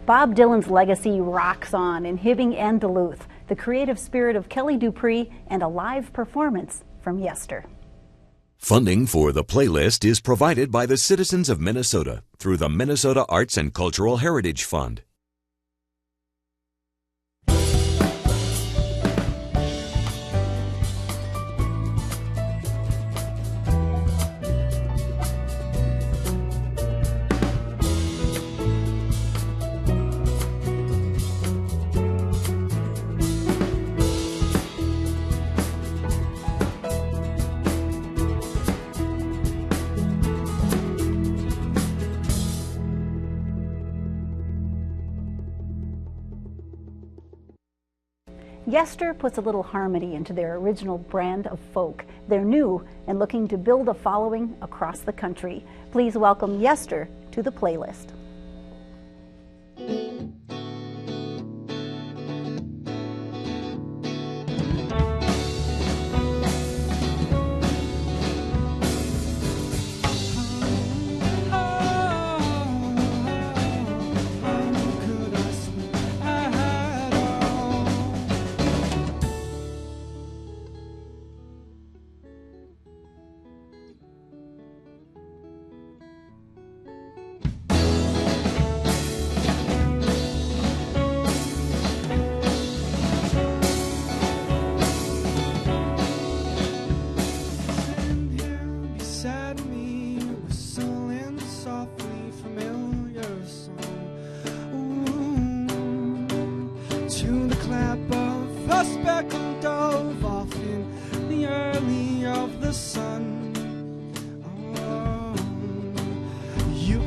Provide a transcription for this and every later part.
Bob Dylan's legacy rocks on in Hibbing and Duluth, the creative spirit of Kelly Dupre, and a live performance from Yester. Funding for the playlist is provided by the citizens of Minnesota through the Minnesota Arts and Cultural Heritage Fund. Yester puts a little harmony into their original brand of folk. They're new and looking to build a following across the country. Please welcome Yester to the playlist. You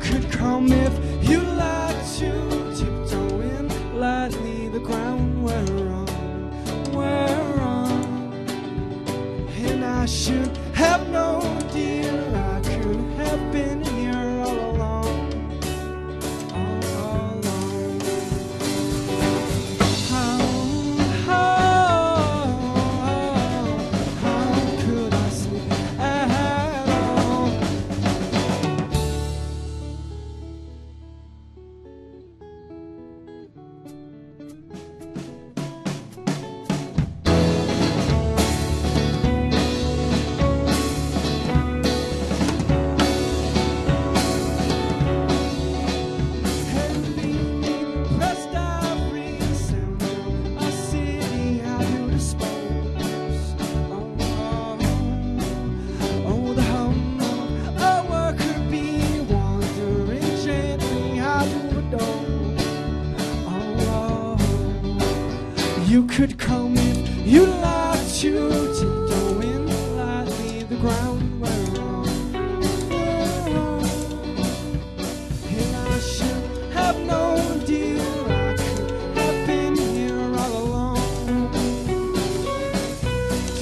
could come if you like to, tiptoeing lightly the ground we're on. And I should have known, dear, I could have been here all along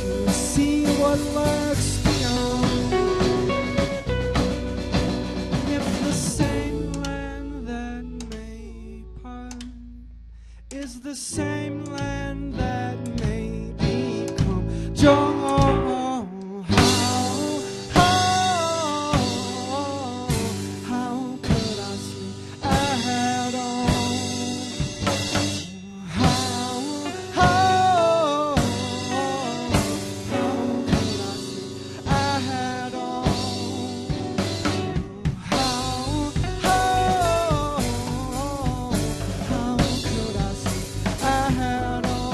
to see what lurks beyond. If the same land that may part is the same land that may become joy. How could I sleep at all? How could I sleep at all? How could I sleep at all?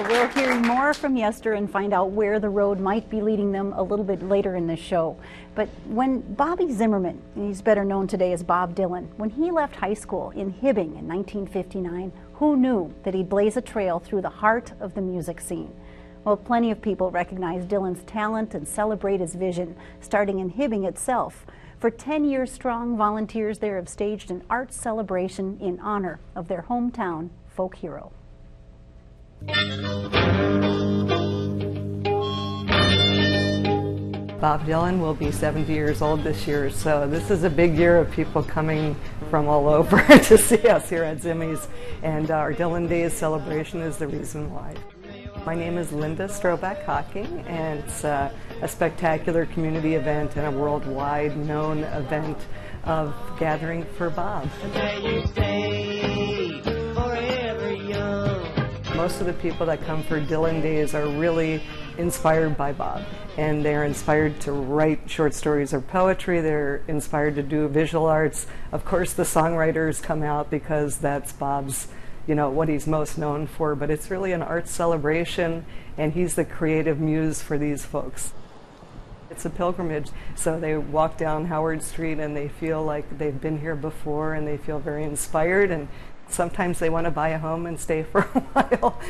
We'll hear more from Yester and find out where the road might be leading them a little bit later in this show. But when Bobby Zimmerman, he's better known today as Bob Dylan, when he left high school in Hibbing in 1959, Who knew that he'd blaze a trail through the heart of the music scene? Well, plenty of people recognize Dylan's talent and celebrate his vision, starting in Hibbing itself. For 10 years strong, volunteers there have staged an arts celebration in honor of their hometown folk hero. Bob Dylan will be 70 years old this year, so this is a big year of people coming from all over to see us here at Zimmy's, and our Dylan Days celebration is the reason why. My name is Linda Stroback-Hocking, and it's a spectacular community event and a worldwide known event of gathering for Bob. Most of the people that come for Dylan Days are really inspired by Bob, and they're inspired to write short stories or poetry. They're inspired to do visual arts. Of course, the songwriters come out because that's Bob's, what he's most known for, but it's really an art celebration, and he's the creative muse for these folks. It's a pilgrimage, so they walk down Howard Street and they feel like they've been here before, and they feel very inspired, and sometimes they want to buy a home and stay for a while.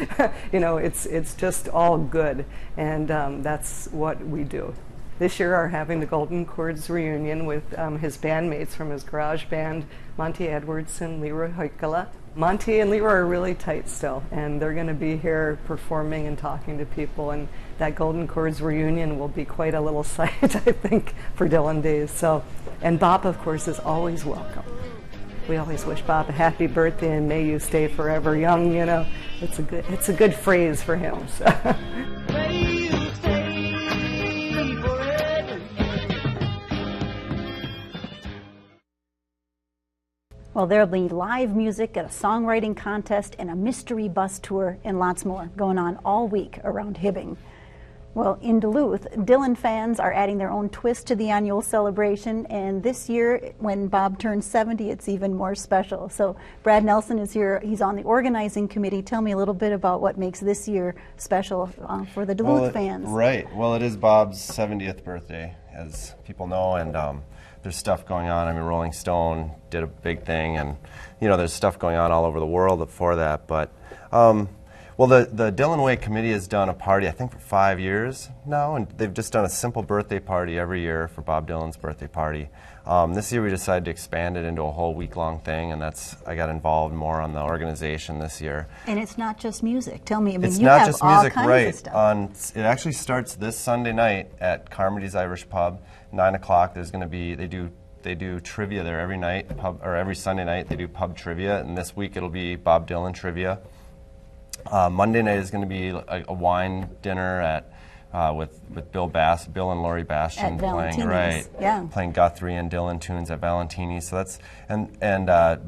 It's just all good, and that's what we do. This year are having the Golden Chords reunion with his bandmates from his garage band, Monty Edwards and Leroy Hoikala. Monty and Leroy are really tight still, and they're going to be here performing and talking to people, and that Golden Chords reunion will be quite a little sight, I think, for Dylan Days. So, and Bob, of course, is always welcome. We always wish Bob a happy birthday and may you stay forever young, It's a good phrase for him. So. Well, there'll be live music, a songwriting contest, and a mystery bus tour, and lots more going on all week around Hibbing. Well, in Duluth, Dylan fans are adding their own twist to the annual celebration, and this year, when Bob turns 70, it's even more special. So Brad Nelson is here. He's on the organizing committee. Tell me a little bit about what makes this year special for the Duluth fans. Right. Well, it is Bob's 70th birthday, as people know, and there's stuff going on. I mean, Rolling Stone did a big thing, and there's stuff going on all over the world for that. But well, the Dylan Way Committee has done a party, I think, for 5 years now, and they've just done a simple birthday party every year for Bob Dylan's birthday party. This year we decided to expand it into a whole week-long thing, and I got involved more on the organization this year. And it's not just music. Tell me, it's you not have just all music, kinds right? of stuff. It actually starts this Sunday night at Carmody's Irish Pub, 9 o'clock. There's going to be they do trivia there every night, every Sunday night they do pub trivia, and this week it'll be Bob Dylan trivia. Monday night is going to be a wine dinner at with Bill and Lori Bastian playing Guthrie and Dylan tunes at Valentini's. So that's and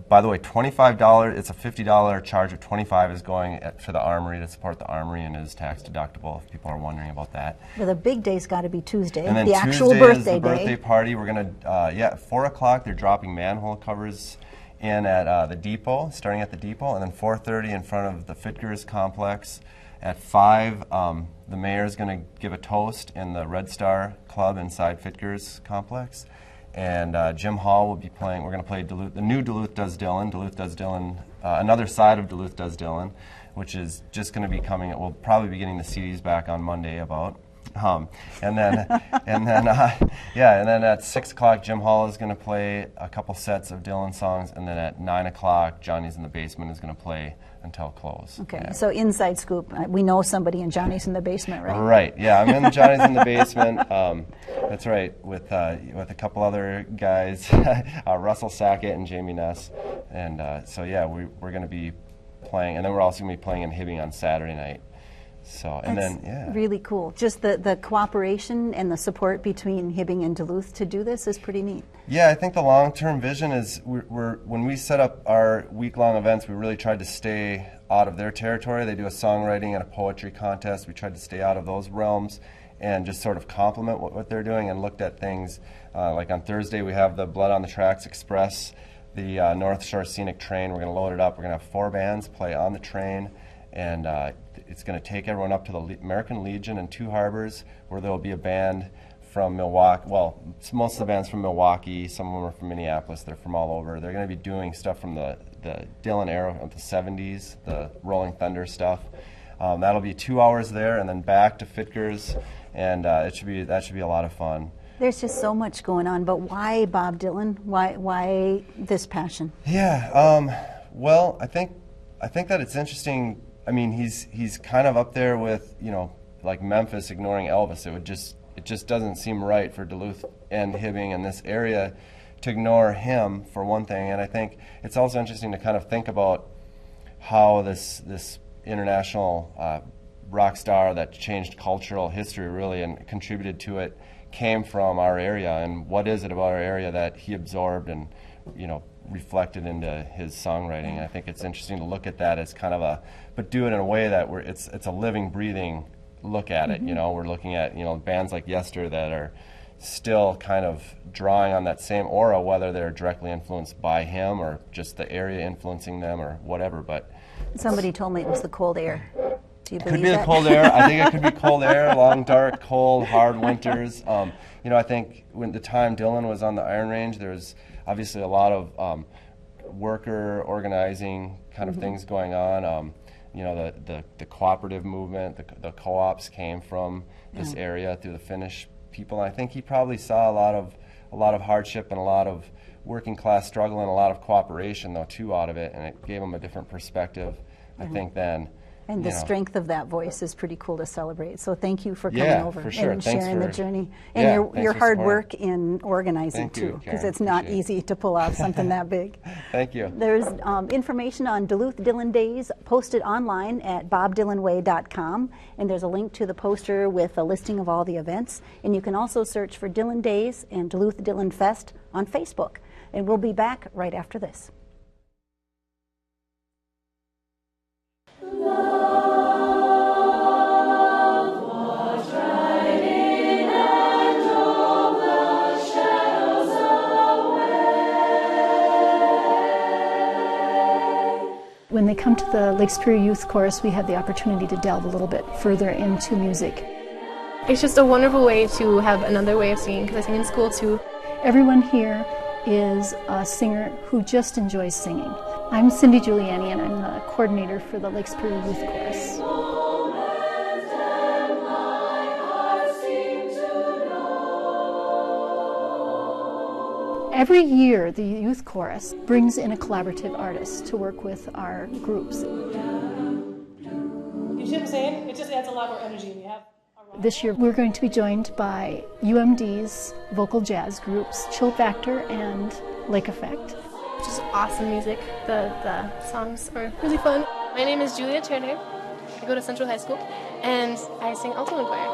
by the way, $25. It's a $50 charge of $25 is going to the Armory to support the Armory and is tax deductible. If people are wondering about that. Well, the big day's got to be Tuesday. And then the Tuesday actual birthday is the birthday day. party. We're gonna at 4 o'clock they're dropping manhole covers in at the depot, starting at the depot, and then 4:30 in front of the Fitkers complex. At 5, the mayor is going to give a toast in the Red Star Club inside Fitkers complex, and Jim Hall will be playing. We're going to play the new Duluth Does Dylan. Duluth Does Dylan, another side of Duluth Does Dylan, which is just going to be coming. We'll probably be getting the CDs back on Monday about. And then at 6 o'clock, Jim Hall is going to play a couple sets of Dylan songs, and then at 9 o'clock, Johnny's in the Basement is going to play until close. Okay, yeah. So inside scoop, we know somebody in Johnny's in the Basement, right? Right. Yeah, I'm in Johnny's in the Basement. That's right, with a couple other guys, Russell Sackett and Jamie Ness, and so yeah, we're going to be playing, and then we're also going to be playing in Hibbing on Saturday night. So, and That's then, yeah. really cool. Just the cooperation and the support between Hibbing and Duluth to do this is pretty neat. Yeah, I think the long-term vision is when we set up our week-long events, we really tried to stay out of their territory. They do a songwriting and a poetry contest. We tried to stay out of those realms and just sort of complement what they're doing, and looked at things like on Thursday we have the Blood on the Tracks Express, the North Shore Scenic Train. We're going to load it up. We're going to have 4 bands play on the train, and it's going to take everyone up to the American Legion in Two Harbors, where there will be a band from Milwaukee. Well, most of the bands from Milwaukee, some of them are from Minneapolis, they're from all over. They're going to be doing stuff from the the Dylan era of the 70s, the Rolling Thunder stuff. That'll be 2 hours there, and then back to Fitger's, and that should be a lot of fun. There's just so much going on, but why Bob Dylan? Why this passion? Yeah, well, I think that it's interesting. I mean, he's kind of up there with, you know, like Memphis ignoring Elvis. It just doesn't seem right for Duluth and Hibbing and this area to ignore him, for one thing. And I think it's also interesting to kind of think about how this international rock star that changed cultural history really and contributed to it came from our area, and what is it about our area that he absorbed and, you know, reflected into his songwriting. I think it's interesting to look at that as kind of but do it in a way that it's a living, breathing look at it. You know, we're looking at, you know, bands like Yester that are still kind of drawing on that same aura, whether they're directly influenced by him or just the area influencing them or whatever. But somebody told me it was the cold air. Do you believe could be that? the cold air. I think it could be cold air, long, dark, cold, hard winters. You know, I think when the time Dylan was on the Iron Range, there was obviously a lot of worker organizing kind of things going on. You know, the cooperative movement, the co-ops came from this area through the Finnish people. And I think he probably saw a lot of hardship and a lot of working class struggle and a lot of cooperation, though, too, out of it, and it gave him a different perspective, I think, then. And the strength of that voice is pretty cool to celebrate. So thank you for coming over for sure. and Thanks sharing for, the journey. And your hard supporting. work in organizing, Thank you, too, because Karen. it's not Appreciate easy to pull off something that big. Thank you. There's information on Duluth Dylan Days posted online at bobdylanway.com, and there's a link to the poster with a listing of all the events. And you can also search for Dylan Days and Duluth Dylan Fest on Facebook. And we'll be back right after this. When they come to the Lake Superior Youth Chorus, we have the opportunity to delve a little bit further into music. It's just a wonderful way to have another way of singing, because I sing in school too. Everyone here is a singer who just enjoys singing. I'm Cindy Giuliani, and I'm the coordinator for the Lake Superior Youth Chorus. Every year, the Youth Chorus brings in a collaborative artist to work with our groups. You see what I'm saying? It just adds a lot more energy. We have This year, we're going to be joined by UMD's vocal jazz groups, Chill Factor and Lake Effect. Which is awesome music. The songs are really fun. My name is Julia Turner. I go to Central High School, and I sing alto and choir.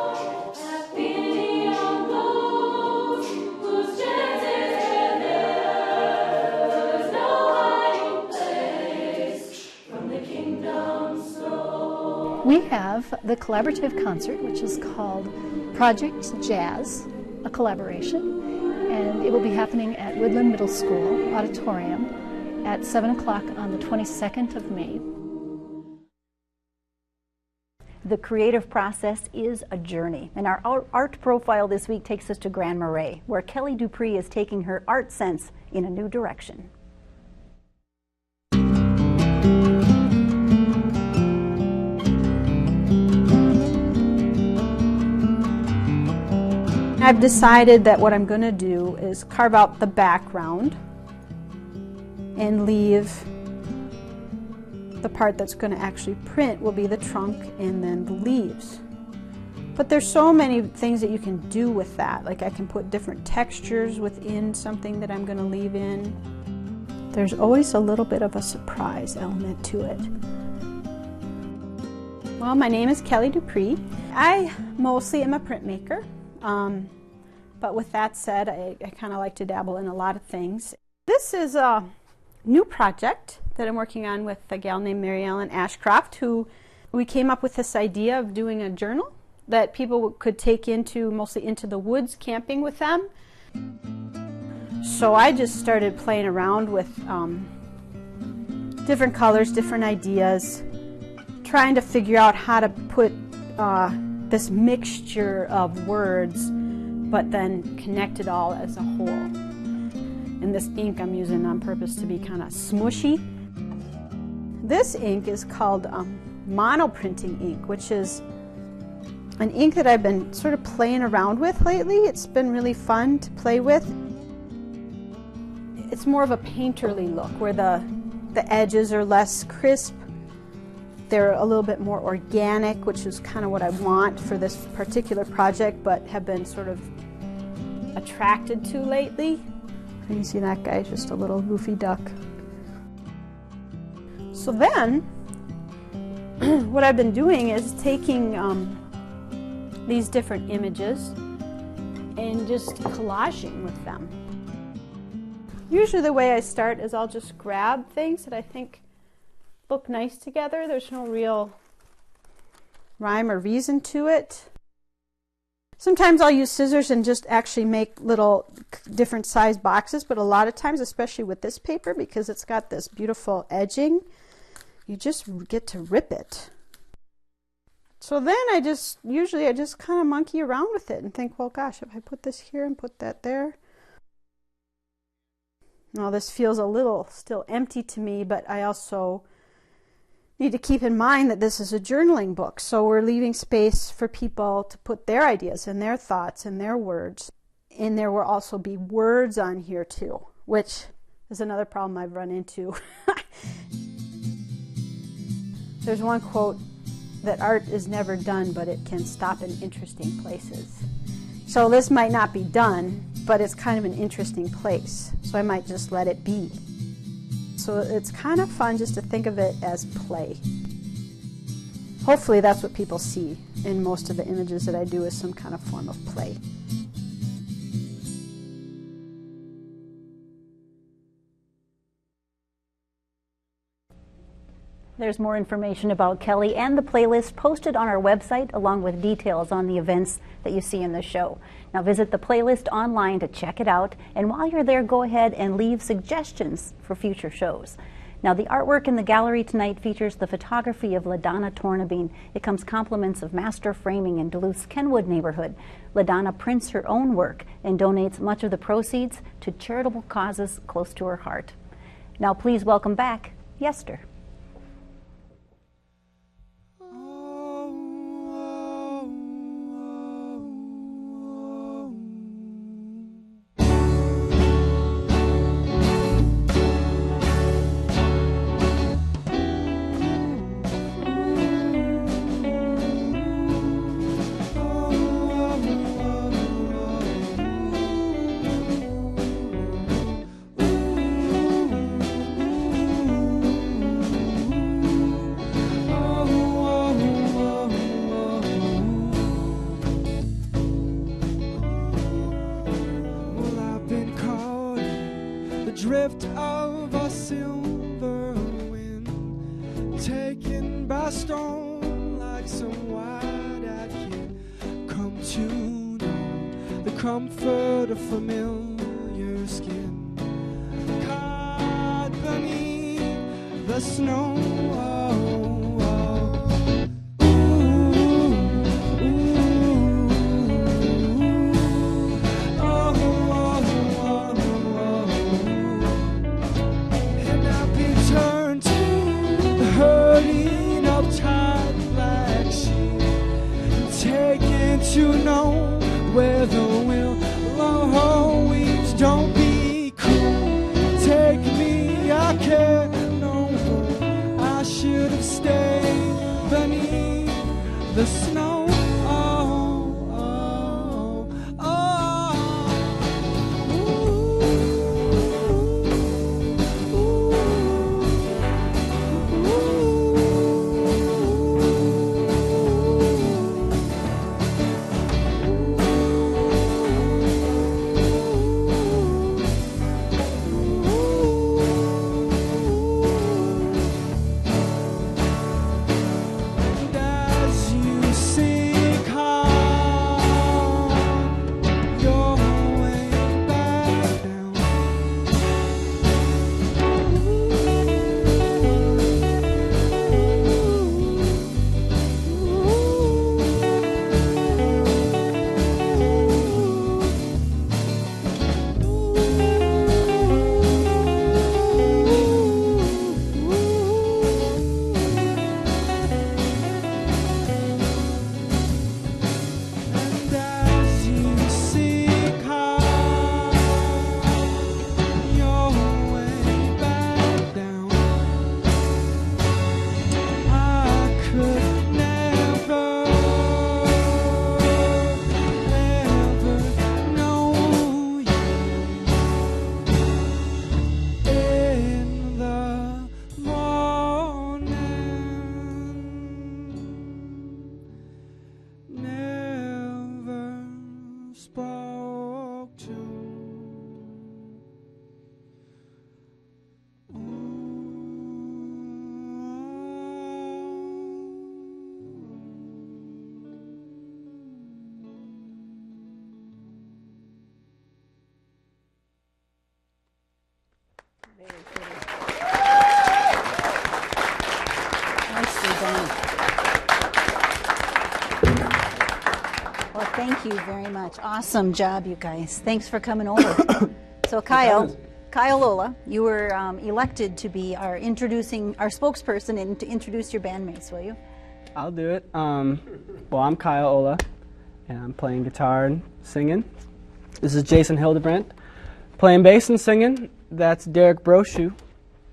We have the collaborative concert, which is called Project Jazz, a collaboration, and it will be happening at Woodland Middle School Auditorium at 7 o'clock on the 22nd of May. The creative process is a journey, and our art profile this week takes us to Grand Marias, where Kelly Dupre is taking her art sense in a new direction. I've decided that what I'm going to do is carve out the background and leave the part that's going to actually print will be the trunk and then the leaves. But there's so many things that you can do with that. Like I can put different textures within something that I'm going to leave in. There's always a little bit of a surprise element to it. Well, my name is Kelly Dupre. I mostly am a printmaker. But with that said, I kind of like to dabble in a lot of things. This is a new project that I'm working on with a gal named Mary Ellen Ashcroft, who we came up with this idea of doing a journal that people could take mostly into the woods camping with them. So I just started playing around with different colors, different ideas, trying to figure out how to put this mixture of words, but then connect it all as a whole. And this ink I'm using on purpose to be kind of smushy. This ink is called monoprinting ink, which is an ink that I've been sort of playing around with lately. It's been really fun to play with. It's more of a painterly look where the edges are less crisp. They're a little bit more organic, which is kind of what I want for this particular project, but have been sort of attracted to lately. Can you see that guy? Just a little goofy duck. So then, what I've been doing is taking these different images and just collaging with them. Usually the way I start is I'll just grab things that I think look nice together. There's no real rhyme or reason to it. Sometimes I'll use scissors and just actually make little different size boxes, but a lot of times, especially with this paper, because it's got this beautiful edging, you just get to rip it. So then I just kind of monkey around with it and think, well, gosh, if I put this here and put that there. Now this feels a little still empty to me, but I also need to keep in mind that this is a journaling book, so we're leaving space for people to put their ideas and their thoughts and their words. And there will also be words on here too, which is another problem I've run into. There's one quote that art is never done, but it can stop in interesting places. So this might not be done, but it's kind of an interesting place, so I might just let it be. So it's kind of fun just to think of it as play. Hopefully that's what people see in most of the images that I do, is some kind of form of play. There's more information about Kelly and the playlist posted on our website, along with details on the events that you see in the show. Now visit the playlist online to check it out, and while you're there, go ahead and leave suggestions for future shows. Now the artwork in the gallery tonight features the photography of LaDonna Tornabene. It comes compliments of Master Framing in Duluth's Kenwood neighborhood. LaDonna prints her own work and donates much of the proceeds to charitable causes close to her heart. Now please welcome back Yester. Drift of a silver wind, taken by storm like some wide-eyed kid. Come to know the comfort of familiar skin, caught beneath the snow. To know where the will always don't be cruel. Take me, I care no more. I should have stayed beneath the snow. See Well, thank you very much. Awesome job, you guys. Thanks for coming over. So Kyle Lola, you were elected to be our spokesperson and to introduce your bandmates, will you? I'll do it. Well, I'm Kyle Ola, and I'm playing guitar and singing. This is Jason Hildebrandt, playing bass and singing. That's Derek Brochu,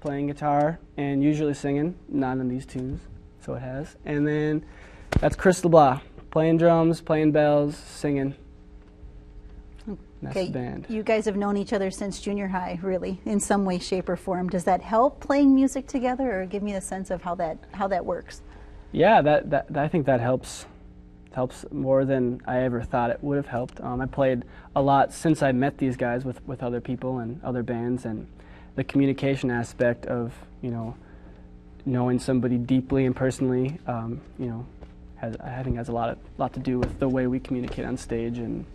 playing guitar and usually singing, not in these tunes, so it has. And then that's Chris LeBlanc, playing drums, playing bells, singing. That's the band. You guys have known each other since junior high, really, in some way, shape, or form. Does that help playing music together, or give me a sense of how that works? Yeah, I think that helps more than I ever thought it would have helped. I played a lot since I met these guys with other people and other bands, and the communication aspect of knowing somebody deeply and personally, I think has a lot to do with the way we communicate on stage and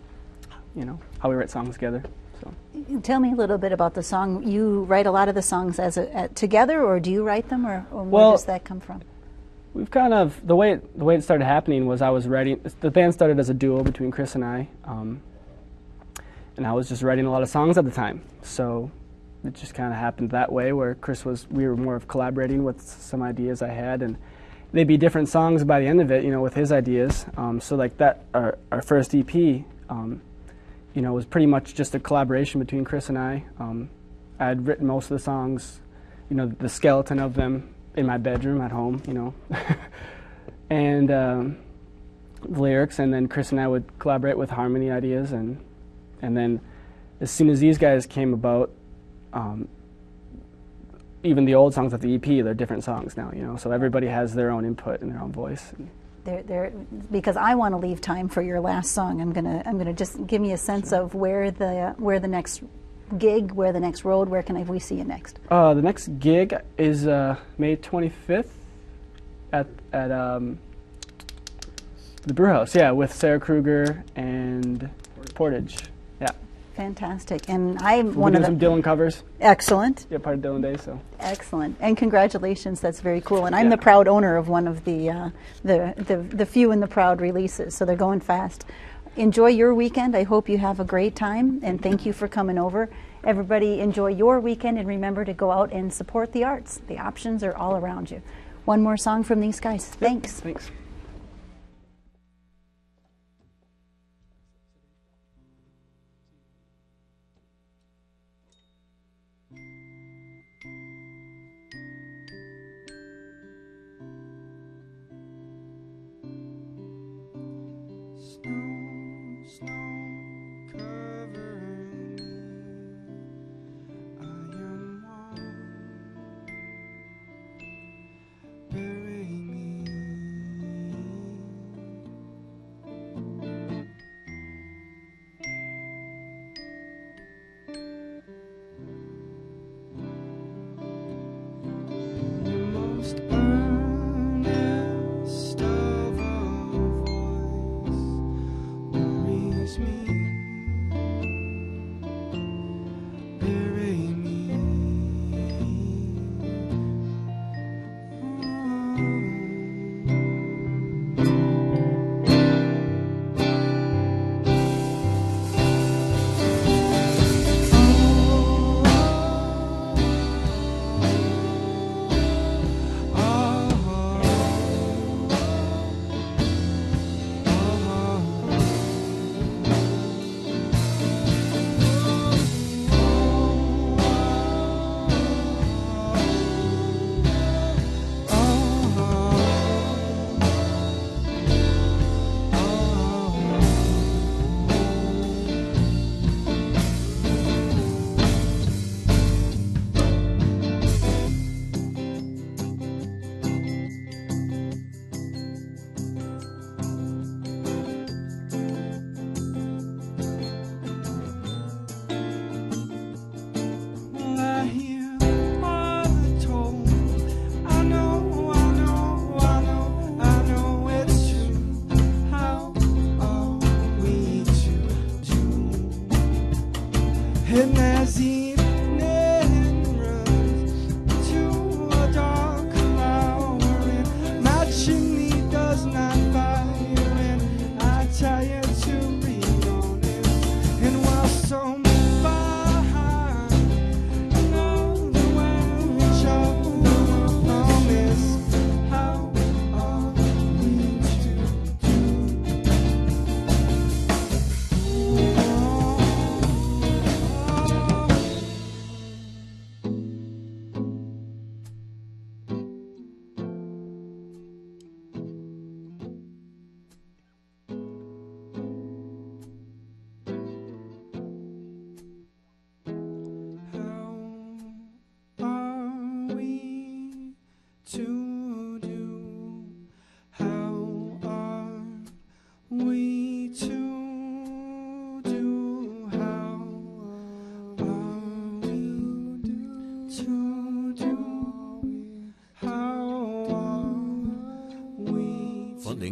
how we write songs together. So, tell me a little bit about the song. You write a lot of the songs together, or do you write them, or where does that come from? We've kind of the way it started happening was I was writing. The band started as a duo between Chris and I, and I was just writing a lot of songs at the time. So it just kind of happened that way, where we were more of collaborating with some ideas I had, and they'd be different songs by the end of it, with his ideas. So like that, our first EP, was pretty much just a collaboration between Chris and I. I had written most of the songs, the skeleton of them in my bedroom at home, and the lyrics, and then Chris and I would collaborate with harmony ideas, and then as soon as these guys came about, even the old songs of the EP, they're different songs now, so everybody has their own input and their own voice. Because I want to leave time for your last song, I'm gonna just give me a sense of where the next gig, where the next road, where can we see you next? The next gig is May 25th at the Brew House, with Sarah Kruger and Portage. Yeah. Fantastic. And I'm one of some Dylan covers. Excellent. Yeah, part of Dylan Day, so. Excellent. And congratulations, that's very cool. And I'm the proud owner of one of the few and the proud releases, so they're going fast. Enjoy your weekend. I hope you have a great time, and thank you for coming over. Everybody enjoy your weekend, and remember to go out and support the arts. The options are all around you. One more song from these guys. Thanks. Thanks.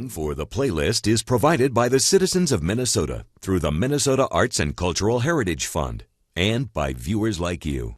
Funding for the playlist is provided by the citizens of Minnesota through the Minnesota Arts and Cultural Heritage Fund and by viewers like you.